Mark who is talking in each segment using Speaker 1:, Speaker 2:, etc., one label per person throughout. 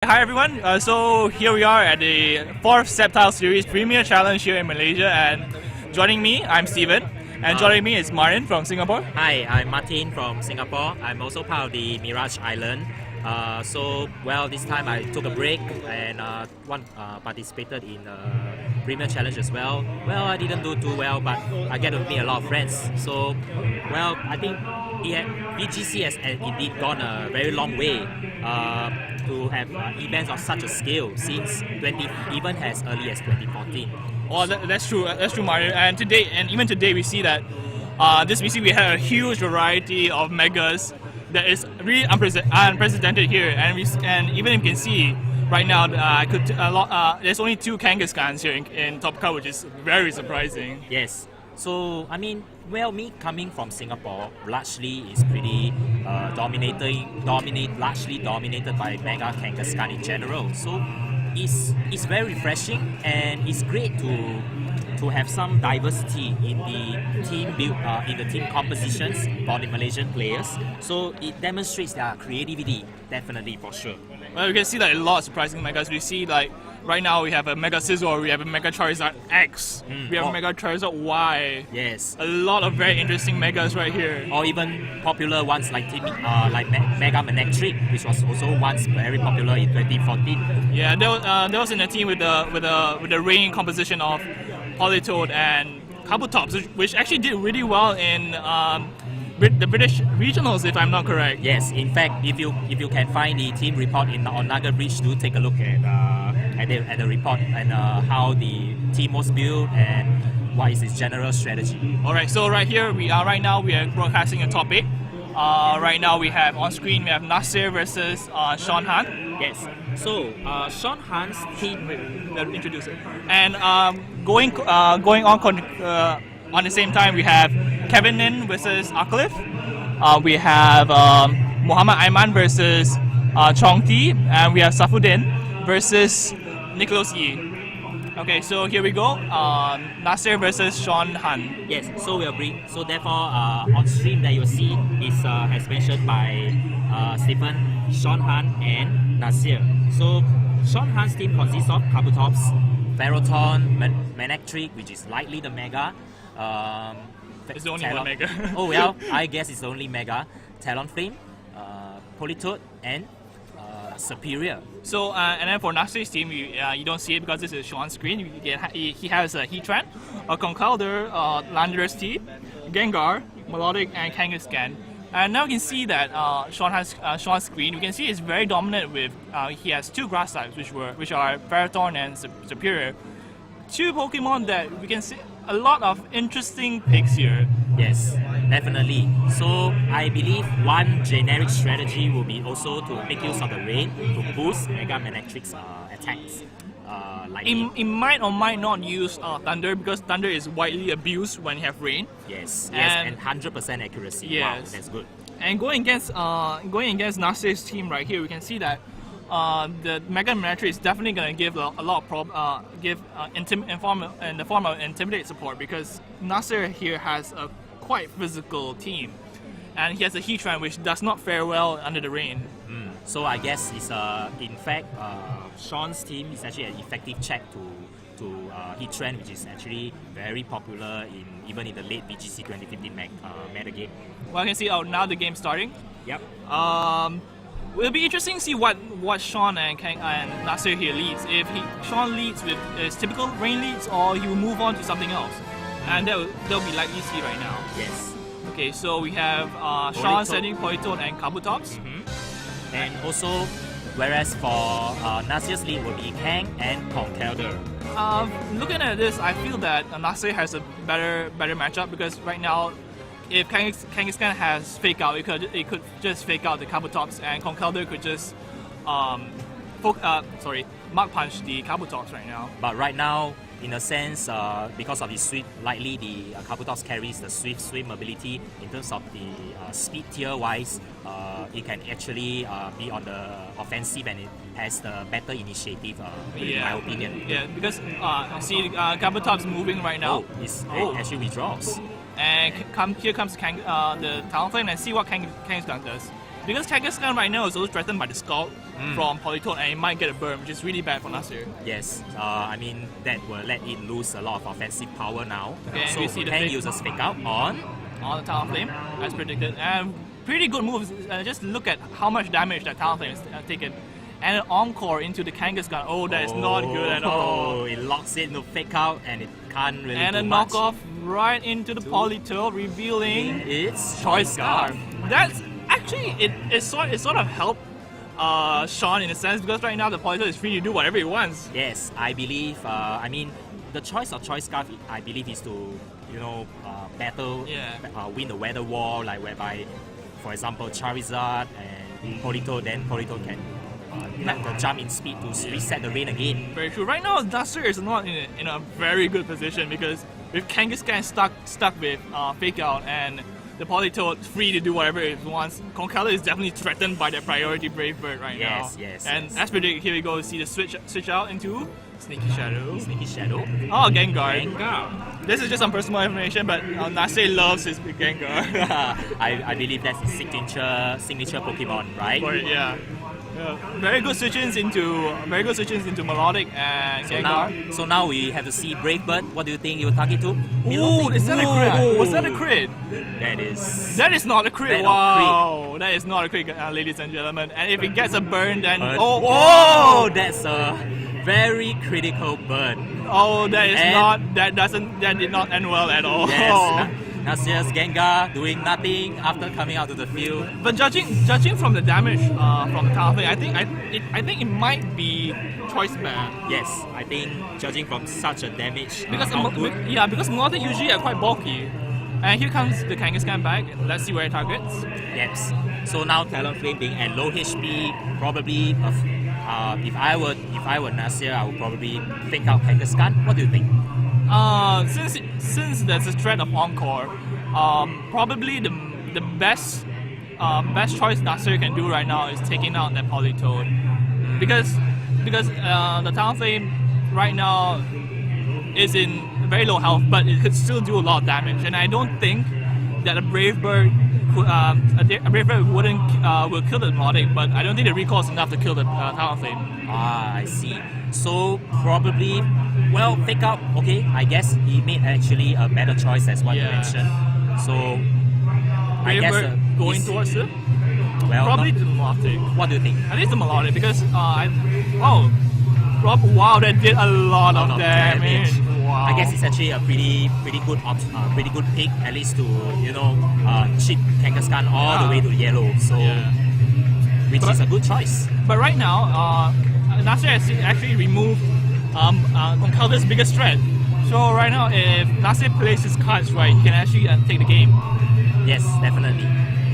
Speaker 1: Hi everyone, so here we are at the 4th Sceptile Series Premier Challenge here in Malaysia, and joining me, I'm Steven, and joining me is Martin from Singapore.
Speaker 2: Hi, I'm Martin from Singapore. I'm also part of the Mirage Island. This time I took a break and participated in Premier Challenge as well. Well, I didn't do too well, but I get to meet a lot of friends. So, I think BGC has indeed gone a very long way to have events of such a scale since even as early as 2014.
Speaker 1: Oh, that's true, Martin. And even today, we see that this BC we had a huge variety of megas that is really unprecedented here, and even you can see right now, there's only 2 Kangaskhans here in Top Cup, which is very surprising.
Speaker 2: Yes. So, me coming from Singapore largely is pretty largely dominated by Mega Kangaskhan in general. So, it's very refreshing, and it's great to have some diversity in the team compositions for the Malaysian players. So it demonstrates their creativity, definitely, for sure.
Speaker 1: Well, you can see like a lot of surprising megas. We see like right now we have a Mega Scizor, we have a Mega Charizard X, we have a Mega Charizard Y.
Speaker 2: Yes.
Speaker 1: A lot of very interesting megas right here.
Speaker 2: Or even popular ones like Mega Manectric, which was also once very popular in 2014.
Speaker 1: Yeah, that was in a team with the reigning composition of Politoed and Kabutops, which actually did really well in the British regionals, if I'm not correct.
Speaker 2: Yes, in fact, if you can find the team report on Naga Bridge, do take a look at the report and how the team was built and what is its general strategy.
Speaker 1: Alright, so right now we are broadcasting a top 8. Right now we have on screen Nasser versus Sean Eng.
Speaker 2: Yes. So Sean Eng's team.
Speaker 1: Introduce it. And going on the same time, we have Kevin Nin versus Arcliffe. We have Muhammad Aiman versus Choong T, and we have Nasseruddean versus Nicholas Yi. Okay, so here we go. Nasser versus Sean Eng.
Speaker 2: Yes. So therefore, on stream that you'll see is as mentioned by Stephen, Sean Eng, and Nasser. So Sean Eng's team consists of Kabutops, Ferrothorn, Manectric, which is likely the Mega.
Speaker 1: It's the only one Mega.
Speaker 2: Oh well, I guess it's the only Mega. Talonflame, Politoed, and Superior.
Speaker 1: So and then for Nasser's team, you don't see it because this is Sean's screen. He has a Heatran, a Conkeldurr, Landorus T, Gengar, Melodic, and Kangaskhan. And now you can see that Sean's screen. You can see it's very dominant with he has 2 grass types, which are Ferrothorn and Superior. 2 Pokemon that we can see a lot of interesting picks here.
Speaker 2: Yes, definitely. So I believe one generic strategy will be also to make use of the rain to boost Mega Manectric's attacks.
Speaker 1: It might or might not use Thunder, because Thunder is widely abused when you have rain.
Speaker 2: Yes, and 100% accuracy.
Speaker 1: Yes.
Speaker 2: Wow, that's good.
Speaker 1: And going against Nasser's team right here, we can see that the Mega Manectric is definitely going to give a lot of in the form of Intimidate support, because Nasser here has a quite physical team, and he has a Heatran which does not fare well under the rain.
Speaker 2: So I guess it's in fact Sean's team is actually an effective check to Heatran, which is actually very popular even in the late BGC 2015 metagame.
Speaker 1: Well, I can see now the game's starting.
Speaker 2: Yep.
Speaker 1: It'll be interesting to see what Sean and Nasser here leads. If Sean leads with his typical rain leads, or he will move on to something else, and they'll be likely to see right now.
Speaker 2: Yes.
Speaker 1: Okay, so we have Sean sending Politoed and Kabutops.
Speaker 2: And also, whereas for Nasser's lead will be Kang and Conkeldurr.
Speaker 1: Looking at this, I feel that Nasser has a better matchup, because right now, if Kangaskhan has Fake Out, it could just Fake Out the Kabutops, and Conkeldurr could just Mark Punch the Kabutops right now.
Speaker 2: But right now, in a sense, because of the swift, likely the Kabutops carries the swift ability in terms of the speed tier wise. It can actually be on the offensive, and it has the better initiative, in my opinion.
Speaker 1: Yeah, because see Kabutops moving right now.
Speaker 2: It actually withdraws.
Speaker 1: And here comes the Talonflame, and see what Kangaskhan does. because Kangaskhan right now is also threatened by the Scald from Politoed, and it might get a burn, which is really bad for Nasser.
Speaker 2: Yes, I mean that will let it lose a lot of offensive power now.
Speaker 1: Okay,
Speaker 2: so
Speaker 1: we see the
Speaker 2: Eng
Speaker 1: fake
Speaker 2: uses Fake Out on.
Speaker 1: the Talonflame, as predicted. And pretty good moves. Just look at how much damage that Talonflame has taken. And an Encore into the Kangaskhan. Oh, that is not good at all.
Speaker 2: Oh, it locks it, no Fake Out, and it can't really
Speaker 1: And
Speaker 2: do
Speaker 1: a
Speaker 2: much.
Speaker 1: knockoff right into the Politoed, revealing
Speaker 2: It's
Speaker 1: Choice Scarf. That's actually, it sort of helped Sean in a sense, because right now the Politoed is free to do whatever he wants.
Speaker 2: Yes, I believe. I mean, the choice of Choice Scarf, I believe, is to battle, win the weather war, like whereby, for example, Charizard and Politoed, then Politoed can have the jump in speed to reset the rain again.
Speaker 1: Very true. Right now, Nasser is not in a very good position, because with Kangaskhan stuck with Fake Out and the Politoed free to do whatever it wants, Conkeldurr is definitely threatened by that priority Brave Bird right now.
Speaker 2: Yes.
Speaker 1: And as predicted, here we go, see the switch out into Sneaky Shadow.
Speaker 2: Sneaky Shadow.
Speaker 1: Oh, Gengar. This is just some personal information, but Nasser loves his Gengar.
Speaker 2: I believe that's his signature Pokemon, right?
Speaker 1: Yeah. Very good switch-ins into Melodic and Gengar.
Speaker 2: So now we have to see Brave Bird. What do you think he will target to?
Speaker 1: Ooh, is that a crit? Was that a crit?
Speaker 2: That is
Speaker 1: not a crit.
Speaker 2: That
Speaker 1: Wow, that is not a crit, ladies and gentlemen. And if it gets a burn, then
Speaker 2: that's a very critical burn.
Speaker 1: Oh, that did not end well at all.
Speaker 2: Yes. Nasser's Gengar doing nothing after coming out to the field.
Speaker 1: But judging from the damage from the Talonflame, I think it might be Choice Band.
Speaker 2: Yes, I think judging from such a damage,
Speaker 1: because Melodic usually are quite bulky. And here comes the Kangaskhan back. Let's see where it targets.
Speaker 2: Yes. So now Talonflame being at low HP, probably if I were Nasser, I would probably Fake Out Kangaskhan. What do you think?
Speaker 1: Since there's a threat of Encore, probably the best choice Nasser can do right now is taking out that Politoed, because the Talonflame right now is in very low health, but it could still do a lot of damage, and I don't think that a Brave Bird will kill the Melodic, but I don't think the recall is enough to kill the Talonflame.
Speaker 2: I see. So probably, Fake Out. Okay, I guess he made actually a better choice as what you mentioned. So
Speaker 1: Brave Bird going towards it. Probably the Melodic.
Speaker 2: What do you think?
Speaker 1: I think it's the Melodic, because that did a lot of damage. Wow.
Speaker 2: I guess it's actually a pretty good pick, at least to cheat Kangaskhan all the way to yellow. So which is a good choice.
Speaker 1: But right now, Nasser has actually removed Conkeldurr's biggest threat. So right now, if Nasser plays his cards right, he can actually take the game.
Speaker 2: Yes, definitely.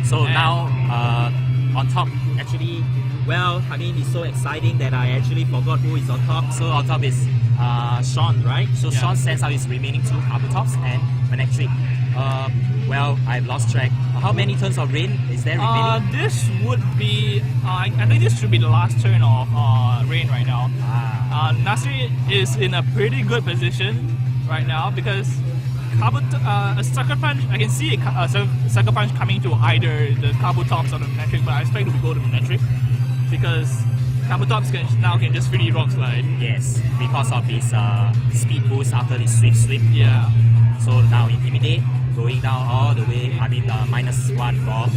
Speaker 2: So now on top, actually, I mean, it's so exciting that I actually forgot who is on top. So on top is Sean, right? So Sean sends out his remaining two Kabutops and Manectric. I've lost track. How many turns of rain is there remaining?
Speaker 1: This would be, I think this should be the last turn of rain right now. Nasser is in a pretty good position right now, because a Sucker Punch, I can see a Sucker Punch coming to either the Kabutops or the Manectric, but I expect it to go to Manectric, because Kabutops can just freely Rock Slide.
Speaker 2: Yes, because of his speed boost after his Swift.
Speaker 1: Yeah.
Speaker 2: So now Intimidate, going down all the way, -1 from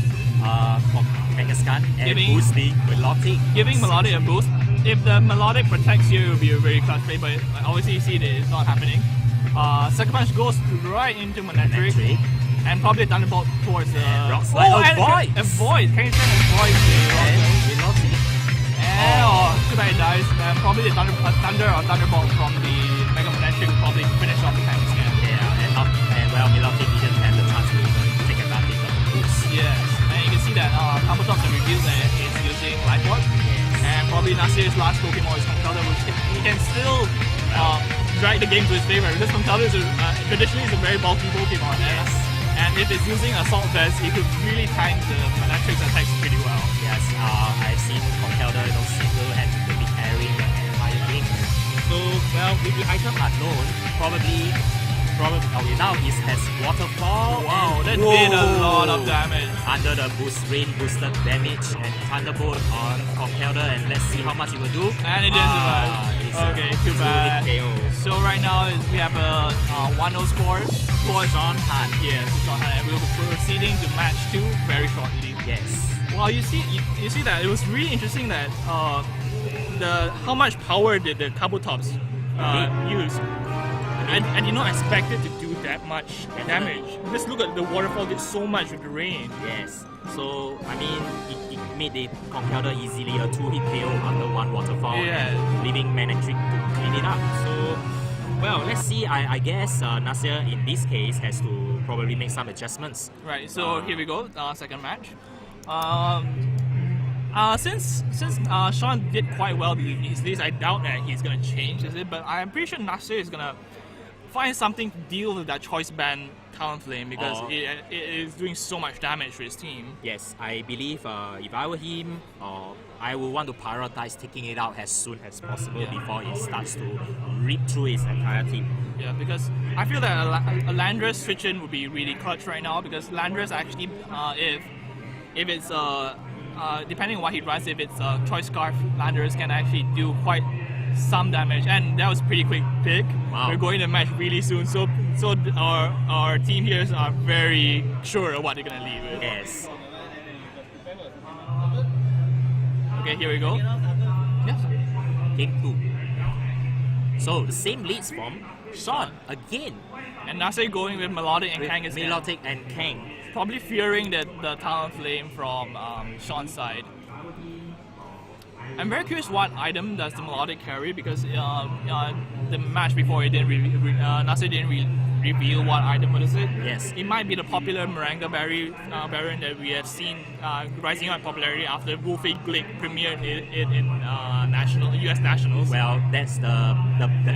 Speaker 2: Kangaskhan, and boosting Melodic.
Speaker 1: Giving Melodic a boost. If the Melodic protects you, it will be a very clutch play, but obviously you see that it's not happening. Sucker Punch goes right into Manectric, and probably a Thunderbolt towards the...
Speaker 2: Rock Slide.
Speaker 1: A Void! Can you send a Void to
Speaker 2: Melodic?
Speaker 1: Too bad it dies. Probably the Thunder or Thunderbolt from the Mega Manectric will probably finish off the Kangaskhan.
Speaker 2: Melodic didn't have the chance to even take advantage of the boost.
Speaker 1: Yes, and you can see that Kabutops have revealed that it's using Life Orb. And probably Nasser's last Pokemon is Conkeldurr, which he can still drag the game to his favor, because Conkeldurr is traditionally is a very bulky Pokemon.
Speaker 2: Yes.
Speaker 1: And if it's using Assault Vest, he could really time the Manectric's attacks pretty well.
Speaker 2: Yes, I've seen Conkeldurr single-handedly carrying the entire game. So, with the item unknown, probably probably okay, now it has waterfall.
Speaker 1: Wow, that
Speaker 2: and,
Speaker 1: did a
Speaker 2: whoa,
Speaker 1: lot of damage.
Speaker 2: under the rain boosted damage and thunderbolt on Commentators, and let's see how much it will do.
Speaker 1: And it didn't survive. Okay, too bad. So right now we have a 1-0 score for
Speaker 2: Sean Eng.
Speaker 1: Yes, Sean Eng, and we're proceeding to match 2 very shortly.
Speaker 2: Yes.
Speaker 1: Well, you see that it was really interesting that how much power did the Kabutops use. I did not expect it to do that much damage. Just look at the waterfall did so much with the rain.
Speaker 2: Yes. So I mean, it made the Commentator easily a 2-hit KO under one waterfall,
Speaker 1: Yeah.
Speaker 2: and leaving Manectric to clean it up. So, well, let's see. I guess Nasser in this case has to probably make some adjustments.
Speaker 1: Right. So here we go. Second match. Since Sean did quite well these days, I doubt that he's gonna change, is it? But I'm pretty sure Nasser is gonna find something to deal with that choice band Talonflame because it is doing so much damage to his team.
Speaker 2: Yes, I believe if I were him, I would want to prioritize taking it out as soon as possible before it starts to rip through his entire team.
Speaker 1: Yeah, because I feel that a Landorus switch-in would be really clutch right now because Landorus actually, if it's depending on what he runs, if it's a Choice Scarf, Landorus can actually do quite some damage, and that was a pretty quick pick.
Speaker 2: Wow.
Speaker 1: We're going to match really soon, so our team here are very sure of what they're gonna leave with.
Speaker 2: Yes.
Speaker 1: Okay, here we go. Yes.
Speaker 2: Game 2. So the same leads from Sean again.
Speaker 1: And Nasser going with Melodic and Kang is
Speaker 2: Melodic and Kang.
Speaker 1: probably fearing that the Talonflame from Sean's side. I'm very curious what item does the Melodic carry because the match before it didn't Nasser didn't reveal what item was it.
Speaker 2: Yes.
Speaker 1: It might be the popular Moringa Berry variant that we have seen rising in popularity after Wolfie Glick premiered it in US Nationals.
Speaker 2: Well, that's the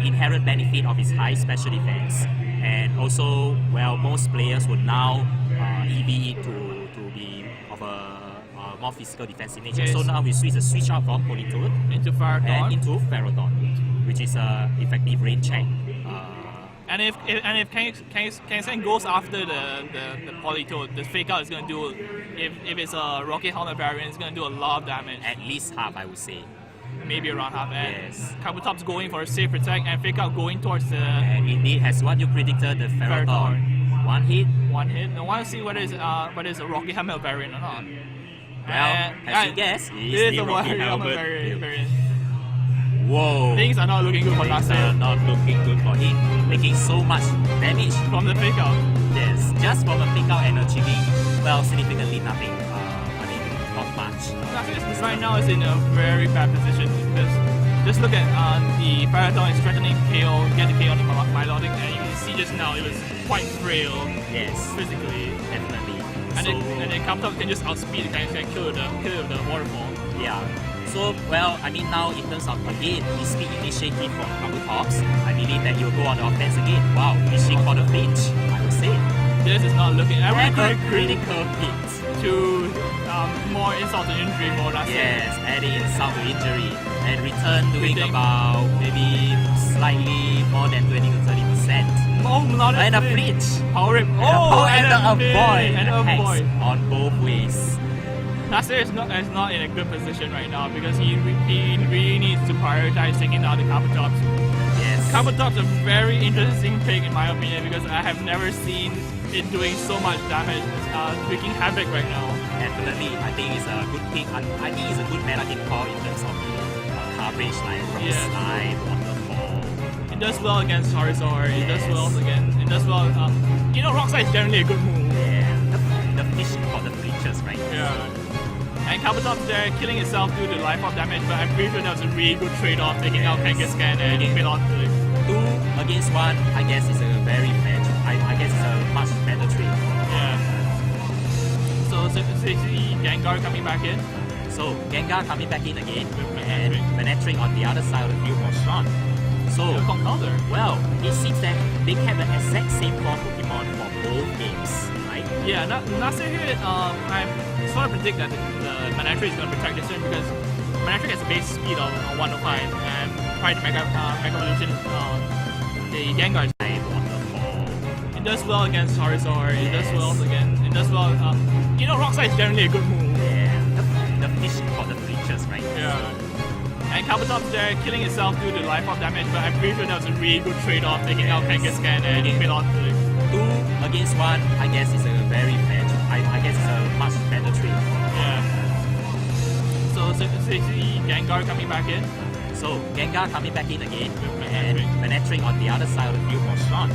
Speaker 2: inherent benefit of his high special defense, and also, well, most players would now EV it to be of a more physical defense in nature.
Speaker 1: Yes.
Speaker 2: So now we switch out from Politoad
Speaker 1: Into Fire
Speaker 2: and
Speaker 1: Dawn.
Speaker 2: into Ferrodon, which is a effective rain check.
Speaker 1: And if Kang goes after the Politoad, the fake out is gonna do if it's a Rocket Helmet variant, it's gonna do a lot of damage.
Speaker 2: At least half, I would say.
Speaker 1: Maybe around half. And
Speaker 2: Yes.
Speaker 1: Kabutop's going for a safe protect, and fake out going towards the
Speaker 2: And indeed, as what you predicted, the
Speaker 1: Ferrodon.
Speaker 2: Ferrodon. One hit.
Speaker 1: one hit. I want to see whether it's a Rocket Helmet variant or not.
Speaker 2: Well, as you guess,
Speaker 1: it is
Speaker 2: the
Speaker 1: a
Speaker 2: Rocky
Speaker 1: Rocket Helmet
Speaker 2: Helmet.
Speaker 1: variant.
Speaker 2: Whoa.
Speaker 1: Things are not looking good for
Speaker 2: Things
Speaker 1: Nasser
Speaker 2: are not looking good for him. Making so much damage.
Speaker 1: from the fake out.
Speaker 2: Yes, just from a pick out and achieving, well, significantly nothing. I mean, not much.
Speaker 1: Nasser right now is in a very bad position because just look at the Ferrodon is threatening KO, get the KO on the Melodic, and you can see just now it was quite frail
Speaker 2: Yes,
Speaker 1: physically.
Speaker 2: definitely.
Speaker 1: And
Speaker 2: So,
Speaker 1: then Kabutop can just outspeed and kill the waterfall.
Speaker 2: yeah. So, well, I mean, now in terms of, again, the speed initiative from Kabutops, I believe that he'll go on the offense again. Wow, fishing for the flinch, I would say.
Speaker 1: This is not looking. I
Speaker 2: And
Speaker 1: would
Speaker 2: a
Speaker 1: agree
Speaker 2: critical hit.
Speaker 1: to more insult to injury for Nasser.
Speaker 2: Yes, adding insult to injury. And return doing
Speaker 1: Critting.
Speaker 2: about maybe slightly more than 20 to 30%.
Speaker 1: Oh, Melodic
Speaker 2: And a
Speaker 1: flinch.
Speaker 2: flinch.
Speaker 1: Power rip.
Speaker 2: Oh, and a
Speaker 1: flinch.
Speaker 2: avoid.
Speaker 1: And a avoid.
Speaker 2: On both ways.
Speaker 1: Nasser is not in a good position right now because he really needs to prioritize taking down the Kabutops.
Speaker 2: Yes.
Speaker 1: Kabutops a very interesting pick in my opinion because I have never seen it doing so much damage, wreaking havoc right now.
Speaker 2: Definitely, I think it's a good pick. I think it's a good meta hit call in terms of coverage, like rock
Speaker 1: Yes.
Speaker 2: slide, waterfall.
Speaker 1: It does well against Charizard. It does
Speaker 2: Yes.
Speaker 1: well against. It does well. Rock slide is generally a good move.
Speaker 2: Yeah, the fishing for the flinches, right?
Speaker 1: Yeah. And Kabutops there killing itself due to life of damage, but I'm pretty sure that was a really good trade-off taking out Kangaskhan and
Speaker 2: Taking-
Speaker 1: Melodic.
Speaker 2: 2 against 1, I guess it's a very fair. I guess it's a much better trade.
Speaker 1: Yeah. So see Gengar coming back in.
Speaker 2: So Gengar coming back in again,
Speaker 1: With
Speaker 2: and Manectric on the other side of the field for Sean. So,
Speaker 1: Conkeldurr.
Speaker 2: well, it seems that they kept the exact same form Pokemon for both games, right?
Speaker 1: Yeah, Nasser here, I sort of predict that the Manectric is going to protect this turn because Manectric has a base speed of 105 and prior to Mega Evolution, the Gengar is
Speaker 2: Waterfall.
Speaker 1: does well against Charizard. It does well against. It does well. You know, Rock Slide is generally a good move.
Speaker 2: Yeah, the fish for the features, right?
Speaker 1: Yeah. And Kabutops there killing itself due to life orb damage, but I'm pretty sure that was a really good trade-off taking out Kangaskhan and Petaling.
Speaker 2: 2 against 1, I guess is a very fair. I guess it's a much better trade.
Speaker 1: Yeah. So see Gengar coming back in.
Speaker 2: So Gengar coming back in again, and Manectric on the other side of the field for Sean.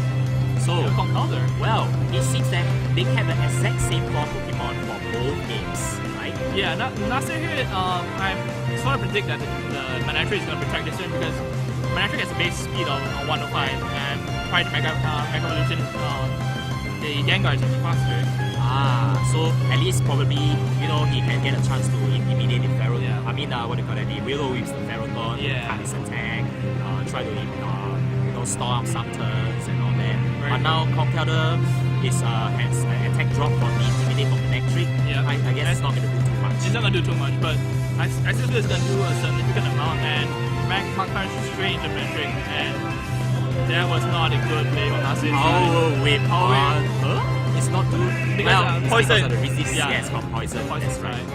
Speaker 2: So
Speaker 1: Conkeldurr.
Speaker 2: well, it seems that they have the exact same form Pokemon for both games, right?
Speaker 1: Yeah, Nasser here, I sort of predict that the Manectric is going to be practiced because Manectric has a base speed of 105, and prior to Mega Evolution, the Gengar is actually faster.
Speaker 2: So at least probably, you know, he can get a chance to intimidate the Ferrothorn.
Speaker 1: Yeah.
Speaker 2: I mean, what do you call that? The Will-O-Wisp the Ferrothorn, cut his attack, try to, you know, store up some turns and all that.
Speaker 1: Right.
Speaker 2: But now Conkeldurr has an attack drop from the Intimidate from Manectric.
Speaker 1: Yeah.
Speaker 2: I guess it's not going to do too much.
Speaker 1: It's not going to do too much, but I still feel it's going to do a significant amount, and Mark Punch straight into Manectric, and that was not a good play from Nasser.
Speaker 2: Whip on. It's not good.
Speaker 1: Because, poison.
Speaker 2: Because of the resist,
Speaker 1: Yeah.
Speaker 2: from poison. That's right.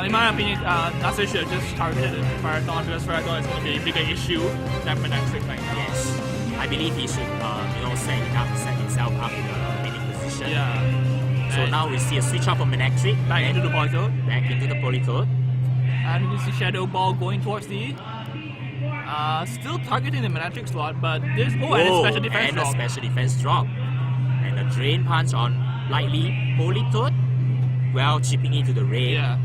Speaker 1: In my opinion, Nasser should have just targeted Ferrothorn because Ferrothorn is going to be a bigger issue than Manectric right now.
Speaker 2: Yes. I believe he should, you know, set himself up in a winning position.
Speaker 1: Yeah.
Speaker 2: So
Speaker 1: And
Speaker 2: now we see a switch off from Manectric.
Speaker 1: back into the Politoed.
Speaker 2: Back into the Politoed.
Speaker 1: And we see Shadow Ball going towards the... still targeting the Manectric slot, but there's... Oh, and a special defense
Speaker 2: and
Speaker 1: drop.
Speaker 2: a special defense drop. And a Drain Punch on lightly Politoed. Well, chipping into the rain.
Speaker 1: Yeah.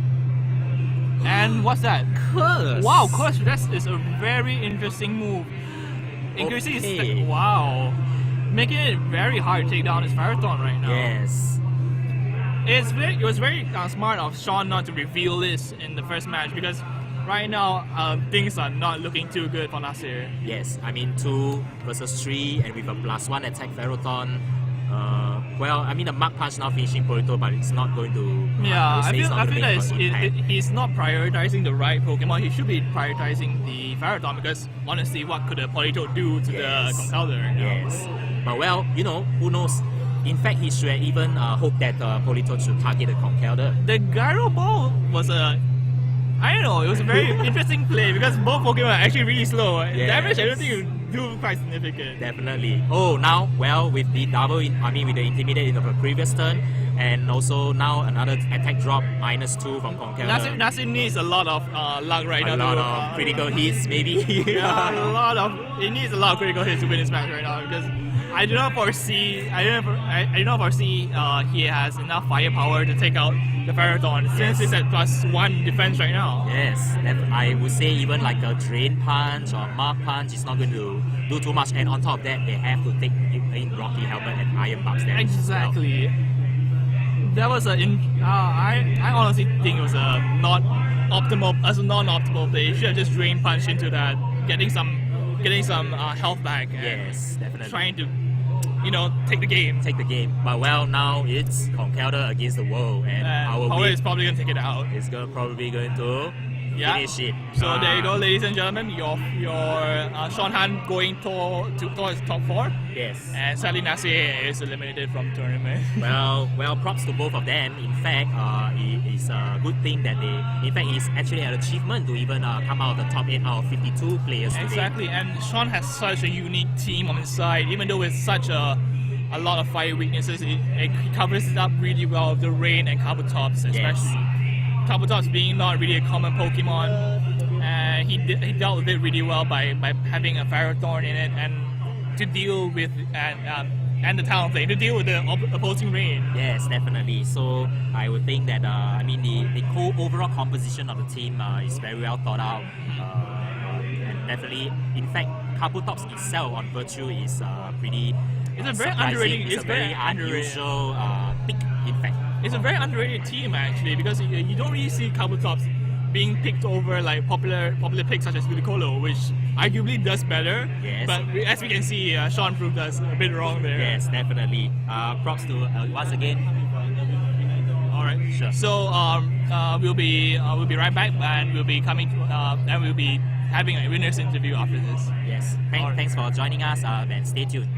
Speaker 1: And what's that?
Speaker 2: Curse!
Speaker 1: Wow, Curse! That is a very interesting move. Increasing his... Wow. Making it very hard to take down his Ferrothorn right now.
Speaker 2: Yes.
Speaker 1: It was very smart of Sean not to reveal this in the first match because right now things are not looking too good for Nasser.
Speaker 2: Yes, I mean 2 versus 3 and with a +1 attack Ferrothorn. Well, I mean the Mach Punch now finishing Politoed, but it's not going to...
Speaker 1: Yeah, I feel
Speaker 2: that
Speaker 1: that he's not prioritizing the right Pokemon. He should be prioritizing the Ferrothorn because honestly, what could a Politoed do to the Conkeldurr right now?
Speaker 2: Yes. But well, you know, who knows? In fact, he should even hope that Politoed should target the Conkeldurr.
Speaker 1: The Gyro Ball was a... I don't know, it was a very interesting play because both Pokemon are actually really slow. Damage I don't think will do quite significant.
Speaker 2: Definitely. Oh, now, well, with the with the Intimidate in the previous turn, and also now another attack drop, -2 from Conkeldurr.
Speaker 1: Nasser needs a lot of luck right now.
Speaker 2: A lot of critical hits, maybe.
Speaker 1: He needs a lot of critical hits to win this match right now because I do not foresee he has enough firepower to take out the Ferrothorn since it's at +1 defense right now.
Speaker 2: Yes, I would say even like a Drain Punch or Mach Punch is not going to do too much, and on top of that, they have to take in Rocky Helmet and Iron Bugs there.
Speaker 1: Exactly. That was I honestly think it was a non-optimal play. You should have just Drain Punch into that, getting some health back. And
Speaker 2: yes, definitely.
Speaker 1: Trying to, you know, take the game.
Speaker 2: But well, now it's Conkeldurr against the world, and our
Speaker 1: Power
Speaker 2: win
Speaker 1: is probably going to take it out.
Speaker 2: is probably going to finish it.
Speaker 1: So there you go, ladies and gentlemen. Your Sean Han going towards top 4.
Speaker 2: Yes.
Speaker 1: And sadly, Nasser is eliminated from tournament.
Speaker 2: Well, props to both of them. In fact, it's a good thing that it's actually an achievement to even come out of the top 8 out of 52 players today.
Speaker 1: Exactly, and Sean has such a unique team on his side. Even though it's such a lot of fire weaknesses, he covers it up really well with the Rain and Kabutops, especially.
Speaker 2: Yes.
Speaker 1: Kabutops being not really a common Pokemon, he dealt with it really well by having a Ferrothorn in it and to deal with and the Talonflame to deal with the opposing Rain.
Speaker 2: Yes, definitely. So I would think that the overall composition of the team is very well thought out, and definitely, in fact, Kabutops itself on Virtue is pretty.
Speaker 1: It's a very
Speaker 2: surprising.
Speaker 1: underrated.
Speaker 2: It's a very unusual pick, in fact.
Speaker 1: It's a very underrated team actually because you don't really see Kabutops being picked over like popular picks such as Ludicolo, which arguably does better.
Speaker 2: Yes.
Speaker 1: But as we can see, Sean proved us a bit wrong there.
Speaker 2: Yes, definitely. Props to once again.
Speaker 1: All right.
Speaker 2: Sure.
Speaker 1: So we'll be right back, and we'll be coming and we'll be having a winners interview after this.
Speaker 2: Yes. Thanks for joining us, and stay tuned.